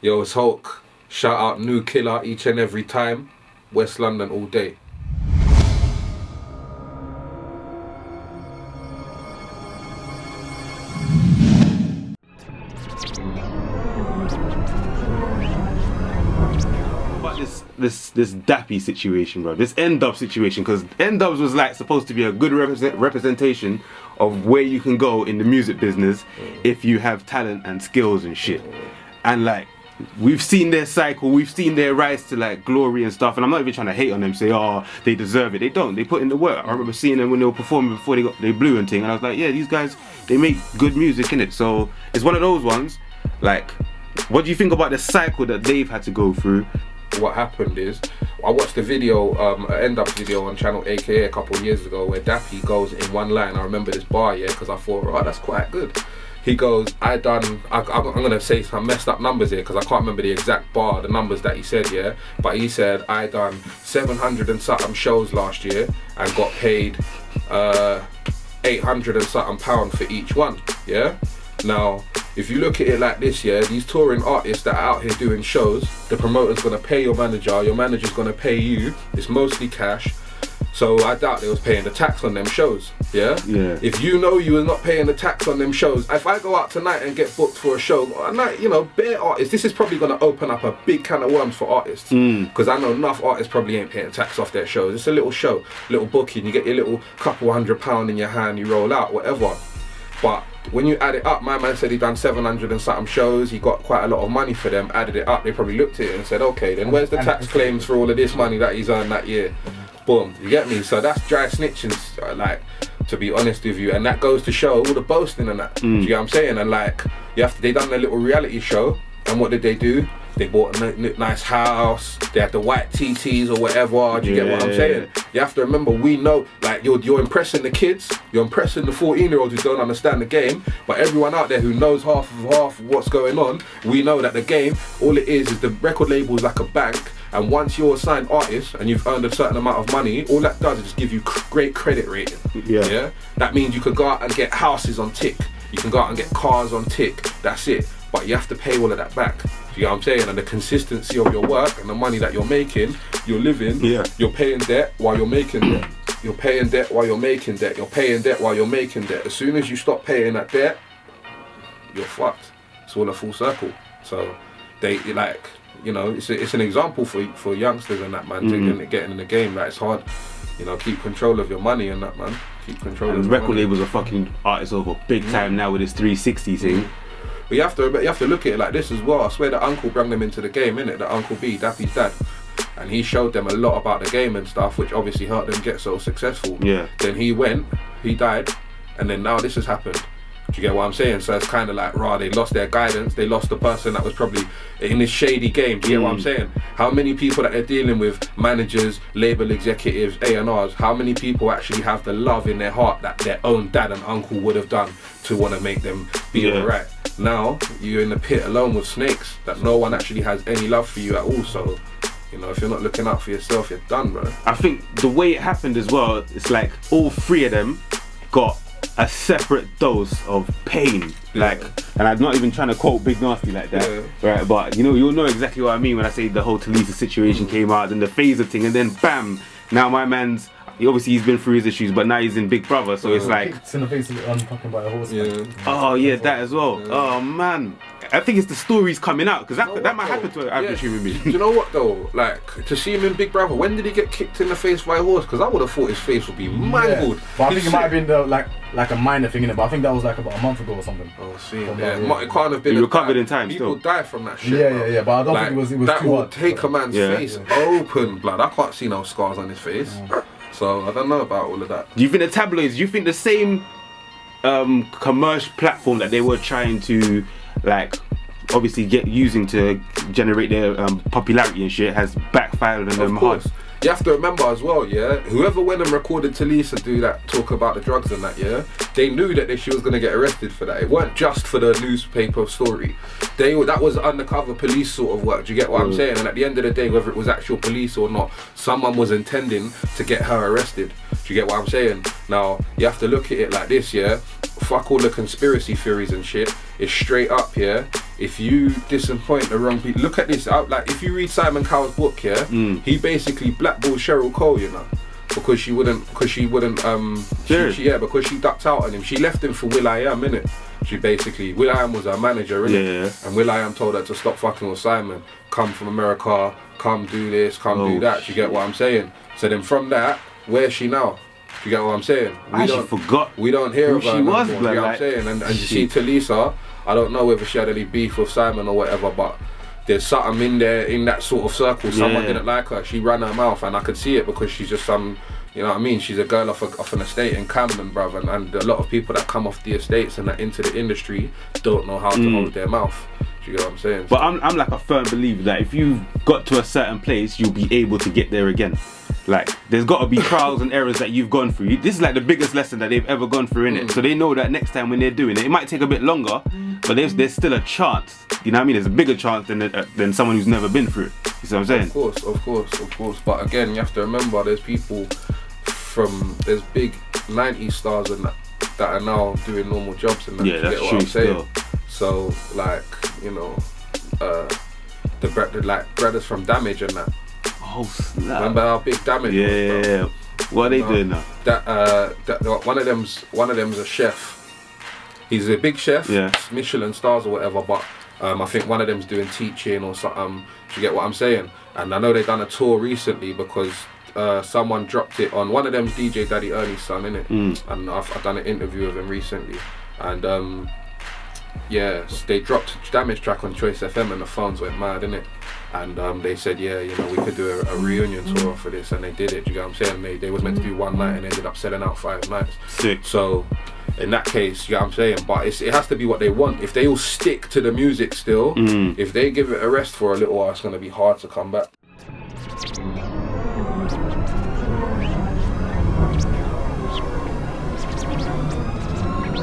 Yo, it's Hulk. Shout out Nu-Killa each and every time. West London all day. This Dappy situation, bro. This Dubz situation, because Dubz was like supposed to be a good representation of where you can go in the music business if you have talent and skills and shit. And like, we've seen their cycle, we've seen their rise to like glory and stuff. And I'm not even trying to hate on them, say, oh, they deserve it. They don't. They put in the work. I remember seeing them when they were performing before they blew and thing, and I was like, yeah, these guys, they make good music, innit? So it's one of those ones. Like, what do you think about the cycle that they've had to go through? What happened is, I watched a video, an Dubz video on channel AKA a couple of years ago where Dappy goes in one line. I remember this bar, yeah, because I thought, oh, that's quite good. He goes, I'm going to say some messed up numbers here because I can't remember the exact bar, the numbers that he said, yeah. But he said, I done 700 and something shows last year and got paid 800 and something pound for each one, yeah. Now, if you look at it like this, yeah, these touring artists that are out here doing shows, the promoter's gonna pay your manager's gonna pay you. It's mostly cash. So I doubt they was paying the tax on them shows, yeah? Yeah. If you know you were not paying the tax on them shows, if I go out tonight and get booked for a show, you know, bare artists, this is probably gonna open up a big can of worms for artists. Because I know enough artists probably ain't paying tax off their shows. It's a little show, little booking, you get your little couple £100 in your hand, you roll out, whatever. But when you add it up, my man said he done 700 and something shows, he got quite a lot of money for them, added it up, they probably looked at it and said, okay, then where's the tax claims for all of this money that he's earned that year? Boom, you get me? So that's dry snitching, like, to be honest with you, and that goes to show all the boasting and that, do you get what I'm saying? And like, they done their little reality show, and what did they do? They bought a nice house, they had the white TTs or whatever, do you get what I'm saying? You have to remember, we know, like, you're impressing the kids, you're impressing the 14-year-olds who don't understand the game, but everyone out there who knows half of what's going on, we know that the game, all it is the record label is like a bank, and once you're a signed artist and you've earned a certain amount of money, all that does is just give you great credit rating, yeah? That means you could go out and get houses on tick, you can go out and get cars on tick, that's it, but you have to pay all of that back. You know what I'm saying? And the consistency of your work and the money that you're making, you're living, you're paying debt while you're making debt. You're paying debt while you're making debt. You're paying debt while you're making debt. As soon as you stop paying that debt, you're fucked. It's all a full circle. So they, like, you know, it's an example for youngsters and that, man, getting in the game. Like, it's hard, you know, keep control of your money and that, man. Keep control of your record labels are fucking artists over big time now with this 360 thing. But you have to look at it like this as well. I swear that Uncle brought them into the game, innit? That Uncle B, Dappy's dad. And he showed them a lot about the game and stuff, which obviously helped them get so successful. Yeah. Then he went, he died, and then now this has happened. Do you get what I'm saying? So it's kind of like, rah, they lost their guidance, they lost the person that was probably in this shady game. Do you get what I'm saying? How many people that they're dealing with, managers, label executives, A&Rs, how many people actually have the love in their heart that their own dad and uncle would have done to want to make them be alright? Now, you're in the pit alone with snakes, that no one actually has any love for you at all, so, you know, if you're not looking out for yourself, you're done, bro. I think the way it happened as well, it's like all three of them got a separate dose of pain, like, and I'm not even trying to quote Big Nasty like that, right? But you know, you'll know exactly what I mean when I say the whole Talisa situation came out, and the phaser thing, and then bam, now my man's, obviously he's been through his issues, but now he's in Big Brother, so it's like, it's in the face of fucking by a horse. Oh yeah, that as well. Oh man, I think it's the stories coming out, because that might happen to an average human being. Do you know what though? Like, to see him in Big Brother, when did he get kicked in the face by a horse? Because I would have thought his face would be mangled. But I think it might have been the, like a minor thing in it, but I think that was like about a month ago or something. Oh, see, it can't have been. He recovered in time. People die from that shit. Yeah, but I don't think it was that too will hard. take a man's face open, blood. I can't see no scars on his face. So I don't know about all of that. Do you think the tabloids, do you think the same commercial platform that they were trying to, like, obviously using to generate their popularity and shit has backfired on them hard? You have to remember as well, yeah, whoever went and recorded Talisa do that, talk about the drugs and that, yeah, they knew that she was going to get arrested for that. It weren't just for the newspaper story. That was undercover police sort of work, do you get what I'm saying? And at the end of the day, whether it was actual police or not, someone was intending to get her arrested. Do you get what I'm saying? Now, you have to look at it like this, yeah? fuck all the conspiracy theories and shit. It's straight up, yeah. If you disappoint the wrong people, look at this. Like if you read Simon Cowell's book, yeah, he basically blackballed Cheryl Cole, you know, because she wouldn't, because she ducked out on him. She left him for Will.i.am, innit? She basically, Will.i.am was her manager, innit? Yeah. And Will.i.am told her to stop fucking with Simon. Come from America, come do this, come do that. You get what I'm saying? So then from that, where's she now? You get what I'm saying? I actually forgot. We don't hear of her she was, anymore, you get what I'm saying? And you see Talisa, I don't know whether she had any beef with Simon or whatever, but there's something in there, in that sort of circle. Someone didn't like her. She ran her mouth, and I could see it because she's just some, you know what I mean? She's a girl off an estate in Camden, bruv, and a lot of people that come off the estates and that into the industry don't know how to hold their mouth. Do you get what I'm saying? But I'm like a firm believer that if you've got to a certain place, you'll be able to get there again. Like, there's got to be trials and errors that you've gone through. This is like the biggest lesson that they've ever gone through, innit? So they know that next time when they're doing it, it might take a bit longer, but there's still a chance. You know what I mean? There's a bigger chance than someone who's never been through it. You see what I'm saying? Of course. But again, you have to remember, there's people there's big 90s stars and that are now doing normal jobs and that. Yeah, that's true still. So, like, you know, the brothers from Damage and that. Oh snap! Remember how big Damage was? Yeah. What are they doing now? One of them's a chef. He's a big chef. Yeah. Michelin stars or whatever. But I think one of them's doing teaching or something. Do you get what I'm saying? And I know they done a tour recently because someone dropped it on one of them's DJ Daddy Ernie's son, innit? And I've done an interview with him recently, and yeah, they dropped Damage track on Choice FM and the phones went mad, innit? And they said, yeah, you know, we could do a reunion tour for this, and they did it. Do you get what I'm saying? They was meant to do one night and ended up selling out 5 nights. Sick. So in that case, you get what I'm saying? But it has to be what they want. If they all stick to the music still, if they give it a rest for a little while, it's going to be hard to come back.